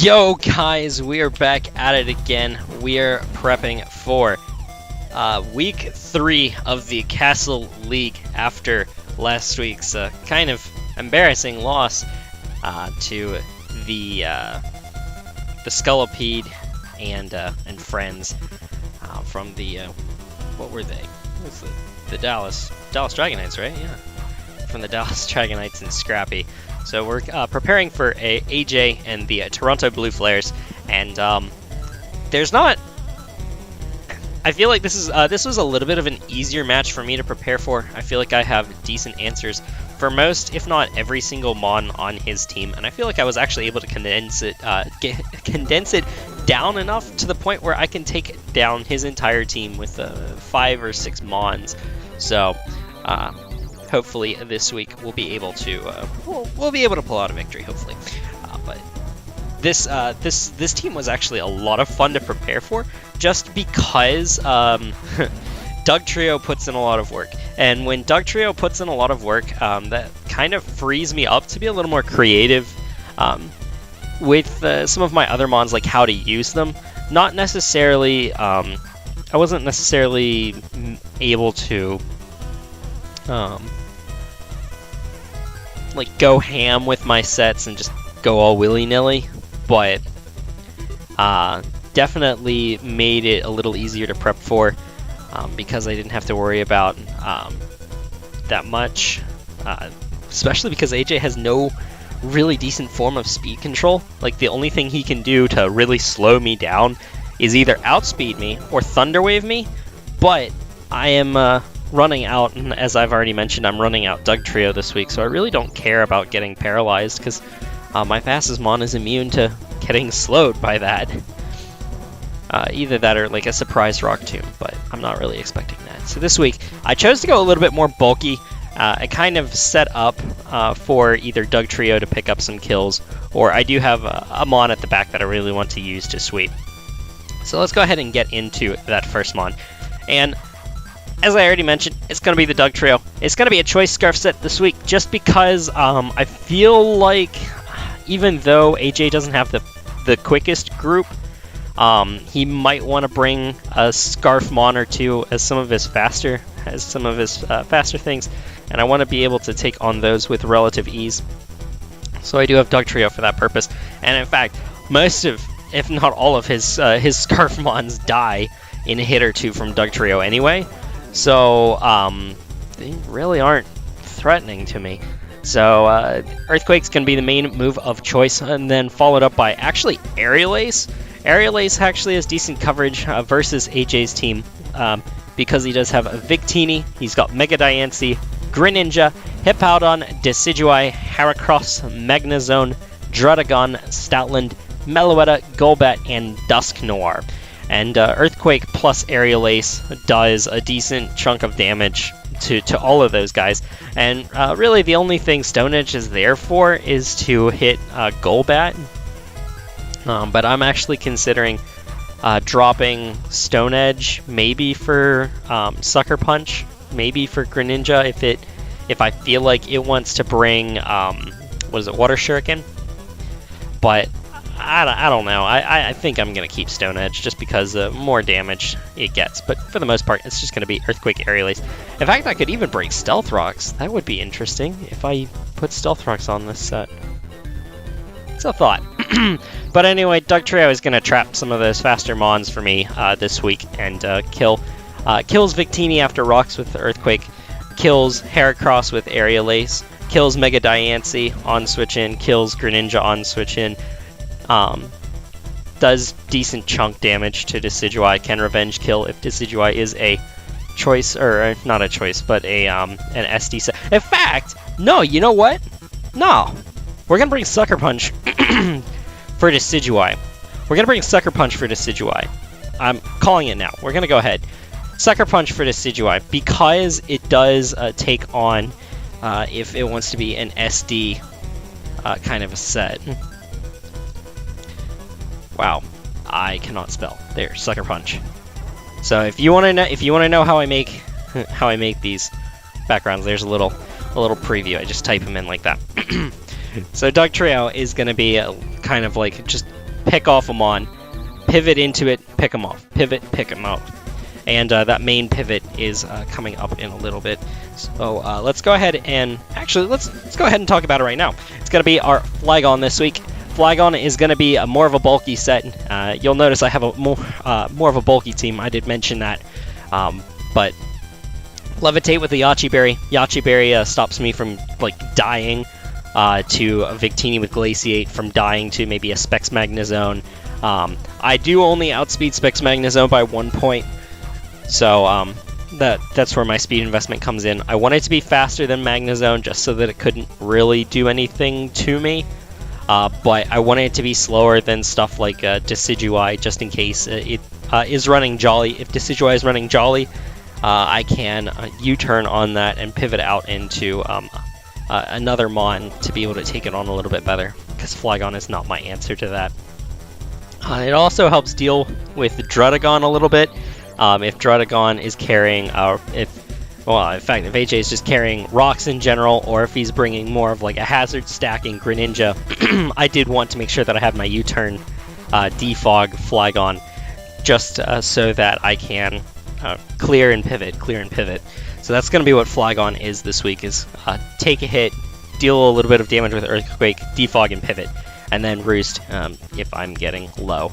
Yo guys, we are back at it again. We are prepping for week 3 of the Castle League after last week's kind of embarrassing loss to the Scullipede and friends from the what were they? It was the Dallas Dragonites, right? Yeah, from the Dallas Dragonites and Scrappy. So we're preparing for AJ and the Toronto Blue Flares, and there's not. I feel like this was a little bit of an easier match for me to prepare for. I feel like I have decent answers for most, if not every single Mon on his team, and I feel like I was actually able to condense it down enough to the point where I can take down his entire team with 5 or 6 Mons. So. Hopefully this week we'll be able to pull out a victory. Hopefully, but this team was actually a lot of fun to prepare for, just because Dugtrio puts in a lot of work, and when Dugtrio puts in a lot of work, that kind of frees me up to be a little more creative with some of my other Mons, like how to use them. Not necessarily, I wasn't necessarily able to. Like go ham with my sets and just go all willy-nilly, but definitely made it a little easier to prep for because I didn't have to worry about that much, especially because AJ has no really decent form of speed control. Like the only thing he can do to really slow me down is either outspeed me or thunderwave me, but I am running out, and as I've already mentioned, I'm running out Dugtrio this week, so I really don't care about getting paralyzed, because my fastest Mon is immune to getting slowed by that. Either that or like a surprise Rock Tomb, but I'm not really expecting that. So this week, I chose to go a little bit more bulky. I kind of set up for either Dugtrio to pick up some kills, or I do have a Mon at the back that I really want to use to sweep. So let's go ahead and get into that first Mon. And as I already mentioned, it's going to be the Dugtrio. It's going to be a choice scarf set this week, just because I feel like, even though AJ doesn't have the quickest group, he might want to bring a scarf Mon or two as some of his faster things, and I want to be able to take on those with relative ease. So I do have Dugtrio for that purpose, and in fact, most of, if not all of his scarf Mons die in a hit or two from Dugtrio anyway. So, they really aren't threatening to me. So, Earthquake's going to be the main move of choice, and then followed up by, actually, Aerial Ace. Aerial Ace actually has decent coverage versus AJ's team, because he does have a Victini, he's got Mega Diancie, Greninja, Hippowdon, Decidueye, Heracross, Magnezone, Druddigon, Stoutland, Meloetta, Golbat, and Dusknoir. And Earthquake plus Aerial Ace does a decent chunk of damage to all of those guys. And really the only thing Stone Edge is there for is to hit Golbat. But I'm actually considering dropping Stone Edge, maybe for Sucker Punch, maybe for Greninja if I feel like it wants to bring Water Shuriken. But I don't know. I think I'm going to keep Stone Edge just because more damage it gets. But for the most part, it's just going to be Earthquake, Aerial Ace. In fact, I could even break Stealth Rocks. That would be interesting if I put Stealth Rocks on this set. It's a thought. But anyway, Dugtrio is going to trap some of those faster Mons for me this week and kills Victini after Rocks with Earthquake, kills Heracross with Aerial Ace, kills Mega Diancie on switch in, kills Greninja on switch in. Does decent chunk damage to Decidueye, can revenge kill if Decidueye is a choice, or not a choice, but an SD set. In fact, no, you know what? No, we're gonna bring Sucker Punch for Decidueye. We're gonna bring Sucker Punch for Decidueye. I'm calling it now. We're gonna go ahead. Sucker Punch for Decidueye, because it does take on, if it wants to be an SD kind of a set. Wow, I cannot spell. There, Sucker Punch. So if you want to know how I make these backgrounds, there's a little preview. I just type them in like that. So Dugtrio is going to be kind of like just pick off a Mon, pivot into it, pick them off, pivot, pick them out. And that main pivot is coming up in a little bit. So let's go ahead and actually let's go ahead and talk about it right now. It's going to be our Flygon this week. Flygon is going to be a more of a bulky set. You'll notice I have a more of a bulky team. I did mention that, but Levitate with the Yache Berry. Yache Berry stops me from like dying to a Victini with Glaciate, from dying to maybe a Specs Magnezone. I do only outspeed Specs Magnezone by 1 point, so that's where my speed investment comes in. I want it to be faster than Magnezone just so that it couldn't really do anything to me, but I want it to be slower than stuff like Decidueye just in case it is running Jolly. If Decidueye is running Jolly, I can U-turn on that and pivot out into another Mon to be able to take it on a little bit better, because Flygon is not my answer to that. It also helps deal with Druddigon a little bit. If Druddigon is carrying, in fact, if AJ is just carrying rocks in general, or if he's bringing more of like a hazard stacking Greninja, I did want to make sure that I have my U-turn defog Flygon, just so that I can clear and pivot. So that's going to be what Flygon is this week, is take a hit, deal a little bit of damage with Earthquake, defog and pivot, and then Roost if I'm getting low.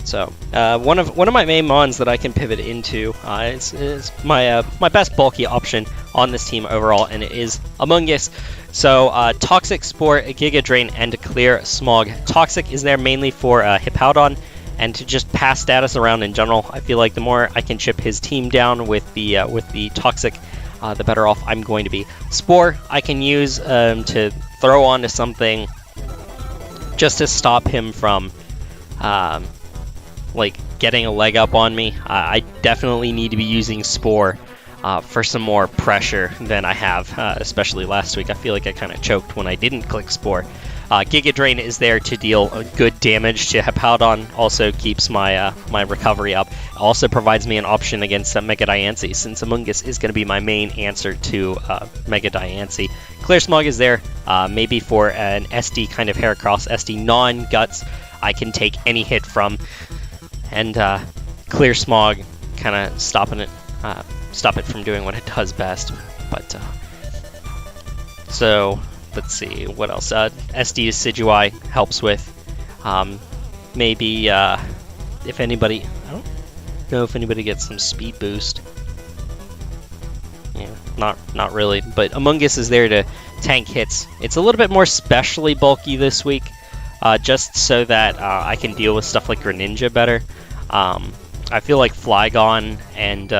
So one of my main Mons that I can pivot into is my best bulky option on this team overall, and it is Amoonguss. So Toxic, Spore, Giga Drain, and Clear Smog. Toxic is there mainly for Hippowdon and to just pass status around in general. I feel like the more I can chip his team down with the Toxic, the better off I'm going to be. Spore I can use to throw onto something just to stop him from like getting a leg up on me. I definitely need to be using Spore for some more pressure than I have, especially last week. I feel like I kind of choked when I didn't click Spore. Giga Drain is there to deal good damage to Hippowdon, also keeps my my recovery up, also provides me an option against Mega Diancie, since Amoonguss is going to be my main answer to Mega Diancie. Clear Smog is there, maybe for an SD kind of Heracross, SD non-Guts, I can take any hit from, and Clear Smog kind of stop it from doing what it does best. But so let's see what else. SD Decidueye helps with. Maybe if anybody, I don't know if anybody gets some speed boost. Yeah, not really. But Amoonguss is there to tank hits. It's a little bit more specially bulky this week, just so that I can deal with stuff like Greninja better. I feel like Flygon and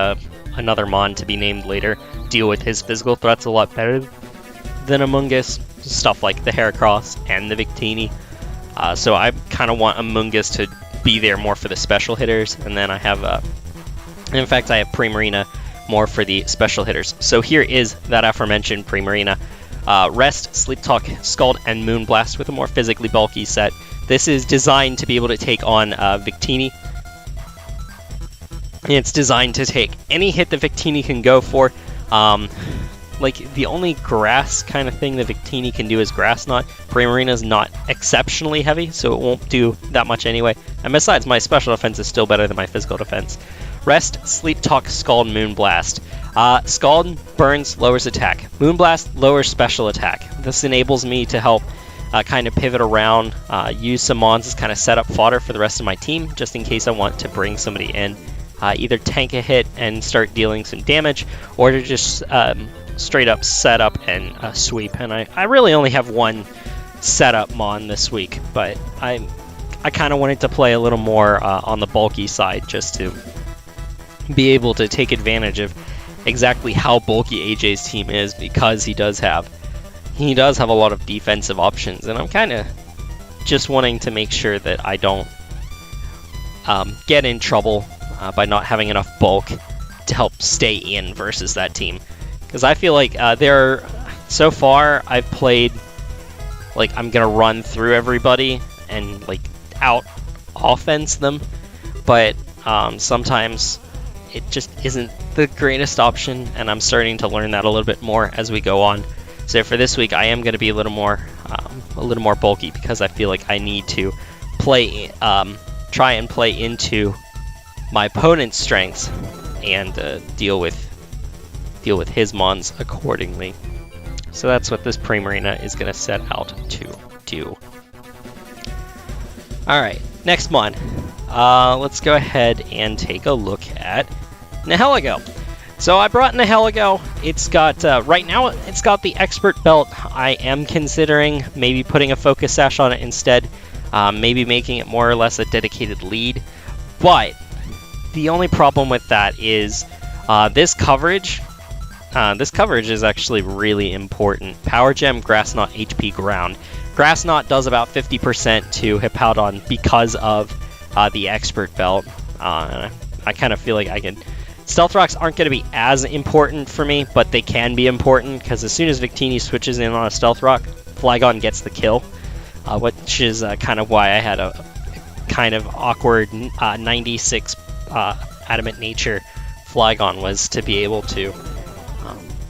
another Mon to be named later deal with his physical threats a lot better than Amoonguss. Stuff like the Heracross and the Victini. So I kind of want Amoonguss to be there more for the special hitters, and then I have, in fact, I have Primarina more for the special hitters. So here is that aforementioned Primarina. Rest, Sleep Talk, Scald, and Moonblast with a more physically bulky set. This is designed to be able to take on Victini. It's designed to take any hit that Victini can go for. Like, the only grass kind of thing that Victini can do is Grass Knot. Primarina's not exceptionally heavy, so it won't do that much anyway. And besides, my special defense is still better than my physical defense. Rest, Sleep Talk, Scald, Moonblast. Scald burns, lowers attack. Moonblast lowers special attack. This enables me to help kind of pivot around, use some Mons as kind of setup fodder for the rest of my team, just in case I want to bring somebody in. Either tank a hit and start dealing some damage, or to just straight up set up and sweep. And I really only have one setup Mon this week, but I kind of wanted to play a little more on the bulky side, just to be able to take advantage of exactly how bulky AJ's team is, because he does have a lot of defensive options, and I'm kind of just wanting to make sure that I don't get in trouble by not having enough bulk to help stay in versus that team. Because I feel like so far I've played like I'm gonna run through everybody and like out offense them, but sometimes it just isn't the greatest option, and I'm starting to learn that a little bit more as we go on. So for this week, I am going to be a little more bulky, because I feel like I need to try and play into my opponent's strengths and deal with his mons accordingly. So that's what this Primarina is going to set out to do. Alright, next mon. Let's go ahead and take a look at Nihilego. So I brought Nihilego. It's got, right now, it's got the Expert Belt. I am considering maybe putting a Focus Sash on it instead. Maybe making it more or less a dedicated lead. But the only problem with that is this coverage. This coverage is actually really important. Power Gem, Grass Knot, HP Ground. Grass Knot does about 50% to Hippowdon because of the Expert Belt. I kind of feel like I can... Stealth Rocks aren't going to be as important for me, but they can be important, because as soon as Victini switches in on a Stealth Rock, Flygon gets the kill, which is kind of why I had a kind of awkward 96 Adamant Nature Flygon, was to be able to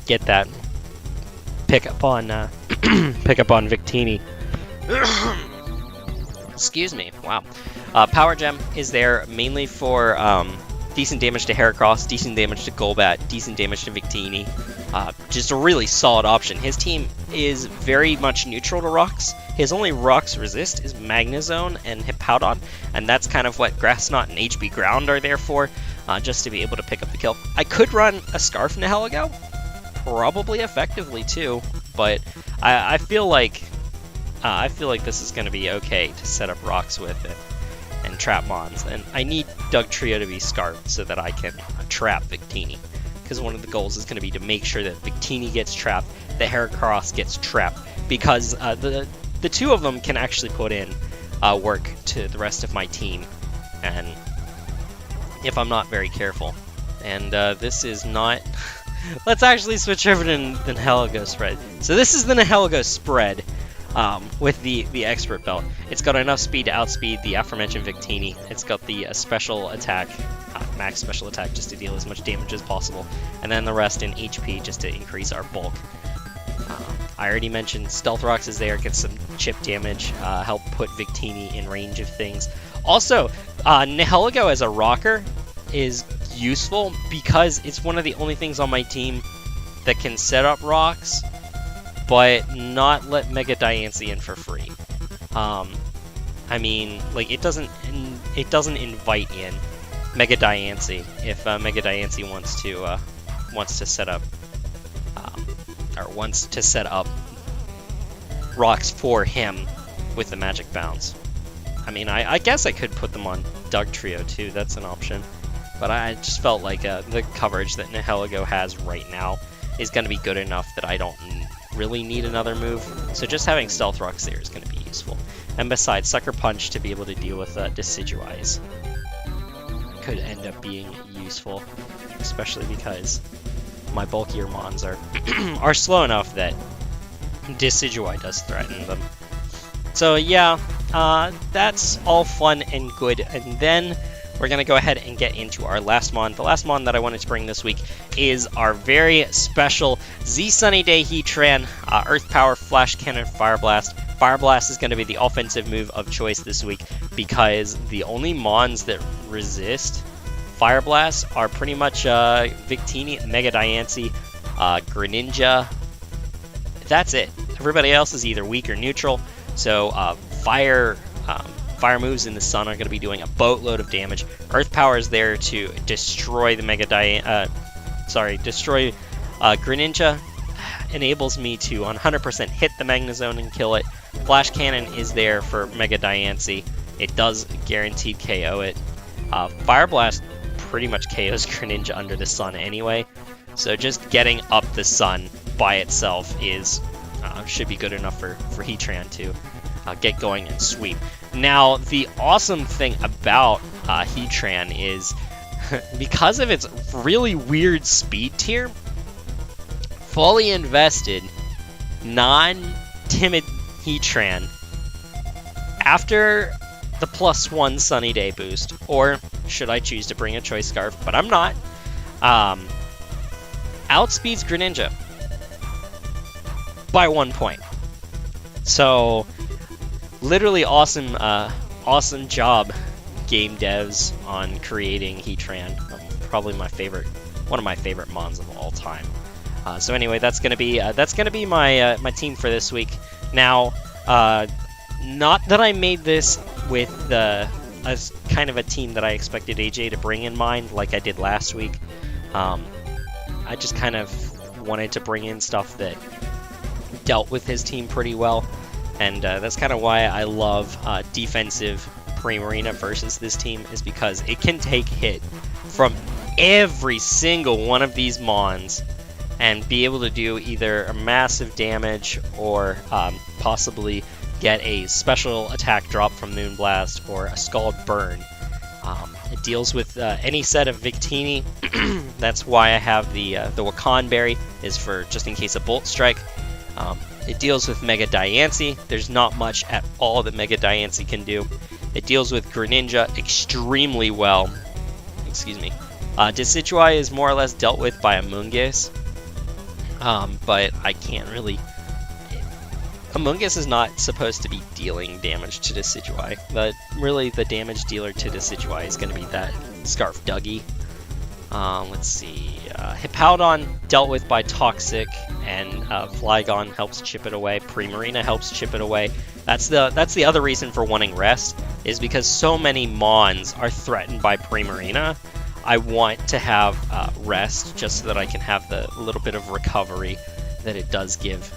get that pick up on Victini. Excuse me. Wow. Power Gem is there mainly for decent damage to Heracross, decent damage to Golbat, decent damage to Victini. Just a really solid option. His team is very much neutral to rocks. His only rocks resist is Magnezone and Hippowdon, and that's kind of what Grass Knot and HB Ground are there for, just to be able to pick up the kill. I could run a Scarf Nihilego, probably effectively too, but I feel like this is going to be okay to set up rocks with it and trap mons, and I need Dugtrio to be scarfed so that I can trap Victini, because one of the goals is going to be to make sure that Victini gets trapped, the Heracross gets trapped, because the two of them can actually put in work to the rest of my team, and if I'm not very careful. And this is not... Let's actually switch over to the Nihilego spread. So this is the Nihilego spread. With the Expert Belt. It's got enough speed to outspeed the aforementioned Victini. It's got the special attack, max special attack, just to deal as much damage as possible. And then the rest in HP just to increase our bulk. I already mentioned Stealth Rocks is there, gets some chip damage, help put Victini in range of things. Also, Nihilego as a rocker is useful because it's one of the only things on my team that can set up rocks, but not let Mega Diancie in for free. I mean, like, it doesn't invite in Mega Diancie if Mega Diancie wants to set up rocks for him with the Magic Bounce. I mean, I guess I could put them on Dugtrio too. That's an option, but I just felt like the coverage that Nihilego has right now is going to be good enough that I don't really need another move, so just having Stealth Rocks there is going to be useful. And besides, Sucker Punch to be able to deal with Decidueyes could end up being useful, especially because my bulkier mons are slow enough that Decidueye does threaten them. So yeah, that's all fun and good, and then we're going to go ahead and get into our last mon. The last mon that I wanted to bring this week is our very special Z Sunny Day Heatran, Earth Power, Flash Cannon, Fire Blast. Fire Blast is going to be the offensive move of choice this week because the only mons that resist Fire Blast are pretty much Victini, Mega Diancie, Greninja. That's it. Everybody else is either weak or neutral, so fire moves in the sun are going to be doing a boatload of damage. Earth Power is there to destroy the destroy Greninja. Enables me to 100% hit the Magnezone and kill it. Flash Cannon is there for Mega Diancie. It does guaranteed KO it. Fire Blast pretty much KOs Greninja under the sun anyway, so just getting up the sun by itself is should be good enough for Heatran to get going and sweep. Now, the awesome thing about Heatran is, because of its really weird speed tier, fully invested, non-timid Heatran, after the +1 Sunny Day boost, or should I choose to bring a Choice Scarf, but I'm not, outspeeds Greninja by 1 point. So, literally awesome awesome job, game devs, on creating Heatran. Probably one of my favorite mons of all time. So anyway, that's gonna be my my team for this week. Now, not that I made this with as kind of a team that I expected AJ to bring in mind, like I did last week. I just kind of wanted to bring in stuff that dealt with his team pretty well, and that's kind of why I love defensive Primarina versus this team, is because it can take hit from every single one of these mons and be able to do either a massive damage or possibly get a special attack drop from Moonblast or a Scald Burn. It deals with any set of Victini. That's why I have the Wakan Berry, is for just in case of Bolt Strike. It deals with Mega Diancie. There's not much at all that Mega Diancie can do. It deals with Greninja extremely well. Excuse me. Decidueye is more or less dealt with by Amoonguss. But I can't really... Amoonguss is not supposed to be dealing damage to Decidueye, but really the damage dealer to Decidueye is going to be that Scarf Dougie. Let's see, Hippowdon dealt with by Toxic, and Flygon helps chip it away. Primarina helps chip it away. That's the other reason for wanting Rest, is because so many Mons are threatened by Primarina. I want to have Rest just so that I can have the little bit of recovery that it does give,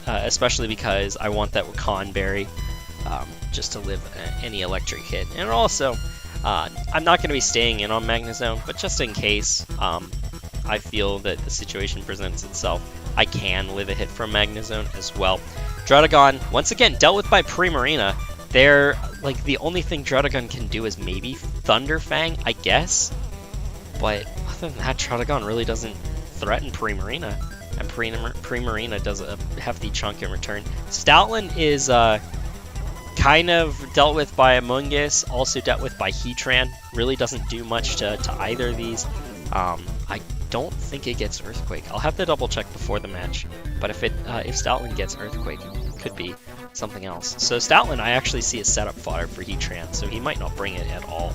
especially because I want that Wakan Berry just to live any electric hit. And also, I'm not going to be staying in on Magnezone, but just in case I feel that the situation presents itself, I can live a hit from Magnezone as well. Druddigon, once again, dealt with by Primarina. They're, like, the only thing Druddigon can do is maybe Thunder Fang, I guess. But other than that, Druddigon really doesn't threaten Primarina. And Primarina does a hefty chunk in return. Stoutland is kind of dealt with by Amoonguss, also dealt with by Heatran. Really doesn't do much to either of these. I don't think it gets Earthquake. I'll have to double check before the match. But if Stoutland gets Earthquake, it could be something else. So Stoutland, I actually see a setup fodder for Heatran, so he might not bring it at all.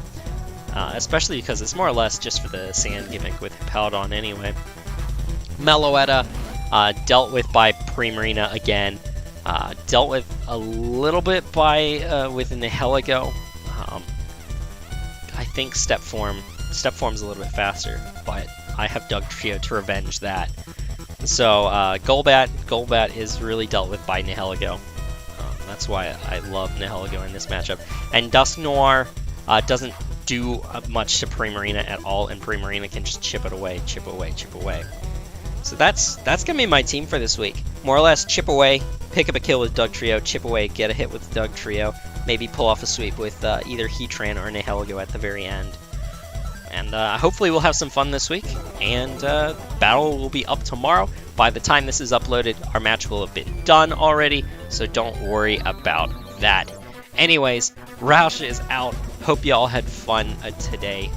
Especially because it's more or less just for the sand gimmick with Hippowdon anyway. Meloetta, dealt with by Primarina again. Dealt with a little bit by with Nihilego. I think Step Form's a little bit faster, but I have Dugtrio to revenge that. So Golbat is really dealt with by Nihilego. That's why I love Nihilego in this matchup. And Dusknoir doesn't do much to Primarina at all, and Primarina can just chip it away, chip away, chip away. So that's gonna be my team for this week. More or less, chip away, pick up a kill with Dugtrio, chip away, get a hit with Dugtrio, maybe pull off a sweep with either Heatran or Nihilego at the very end. And hopefully we'll have some fun this week, and battle will be up tomorrow. By the time this is uploaded, our match will have been done already, so don't worry about that. Anyways, Roush is out. Hope you all had fun today.